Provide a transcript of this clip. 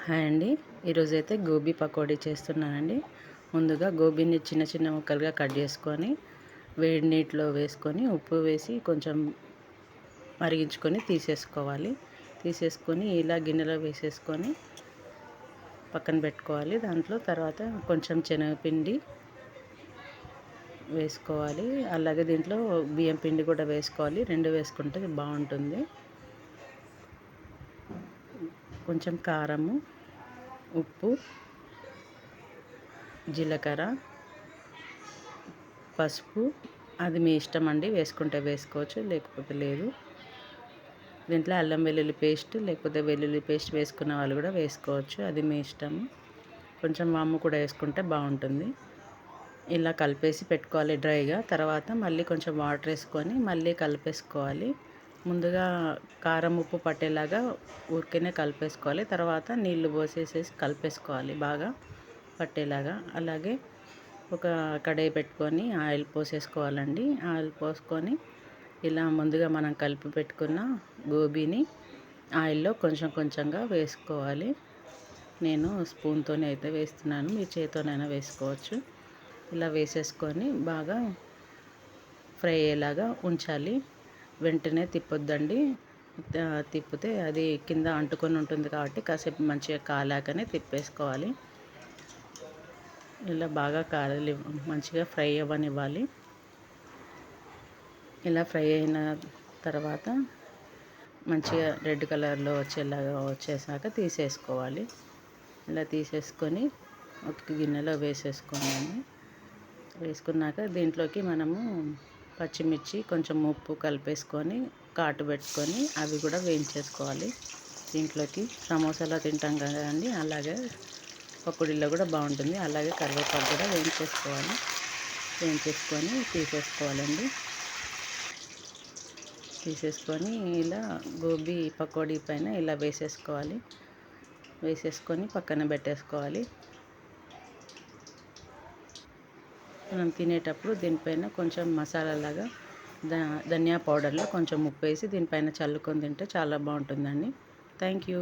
Hi అండి. ఈరోజైతే గోబీ పకోడీ చేస్తున్నానండి. ముందుగా గోబీని చిన్న చిన్న ముక్కలుగా కట్ చేసుకొని వేడి నీటిలో వేసుకొని ఉప్పు వేసి కొంచెం మరిగించుకొని తీసేసుకొని ఇలా గిన్నెలో వేసేసుకొని పక్కన పెట్టుకోవాలి. దాంట్లో తర్వాత కొంచెం శనగపిండి వేసుకోవాలి. అలాగే దీంట్లో బియ్యం పిండి కూడా వేసుకోవాలి. 2 వేసుకుంటే బాగుంటుంది. కొంచెం కారము, ఉప్పు, జీలకర్ర, పసుపు అది మీ ఇష్టం అండి. వేసుకుంటే వేసుకోవచ్చు, లేకపోతే లేదు. దీంట్లో అల్లం వెల్లుల్లి పేస్ట్ లేకపోతే వెల్లుల్లి పేస్ట్ వేసుకున్న వాళ్ళు కూడా వేసుకోవచ్చు, అది మీ ఇష్టము. కొంచెం వాము కూడా వేసుకుంటే బాగుంటుంది. ఇలా కలిపేసి పెట్టుకోవాలి డ్రైగా. తర్వాత మళ్ళీ కొంచెం వాటర్ వేసుకొని మళ్ళీ కలిపేసుకోవాలి. ముందుగా కారం ఉప్పు పట్టేలాగా ఊరికేనే కలిపేసుకోవాలి. తర్వాత నీళ్లు పోసేసేసి కలిపేసుకోవాలి బాగా పట్టేలాగా. అలాగే ఒక కడాయి పెట్టుకొని ఆయిల్ పోసేసుకోవాలండి. ఆయిల్ పోసుకొని ఇలా ముందుగా మనం కలిపి పెట్టుకున్న గోబీని ఆయిల్లో కొంచెం కొంచెంగా వేసుకోవాలి. నేను స్పూన్తోనే అయితే వేస్తున్నాను, మీ చేతితోనైనా వేసుకోవచ్చు. ఇలా వేసేసుకొని బాగా ఫ్రై అయ్యేలాగా ఉంచాలి. వెంటనే తిప్పొద్దండి. తిప్పితే అది కింద అంటుకొని ఉంటుంది కాబట్టి కాసేపు మంచిగా కాలాకనే తిప్పేసుకోవాలి. ఇలా బాగా కాలాలి, మంచిగా ఫ్రై అవ్వనివ్వాలి. ఇలా ఫ్రై అయిన తర్వాత మంచిగా రెడ్ కలర్లో వచ్చేసాక తీసేసుకోవాలి. ఇలా తీసేసుకొని ఒక గిన్నెలో వేసుకున్నాక దీంట్లోకి మనము పచ్చిమిర్చి కొంచెం ఉప్పు కలిపేసుకొని కాటు పెట్టుకొని అవి కూడా వేయించేసుకోవాలి. దీంట్లోకి సమోసాలో తింటాం కదండి, అలాగే పకోడీలో కూడా బాగుంటుంది. అలాగే కరివేపాకు కూడా వేయించేసుకొని తీసేసుకొని ఇలా గోబీ పకోడీ పైన ఇలా వేసేసుకొని పక్కన పెట్టేసుకోవాలి. మనం తినేటప్పుడు దీనిపైన కొంచెం మసాలాలాగా ధనియా పౌడర్లో కొంచెం ఉప్పు వేసి దీనిపైన చల్లుకొని తింటే చాలా బాగుంటుందండి. Thank you.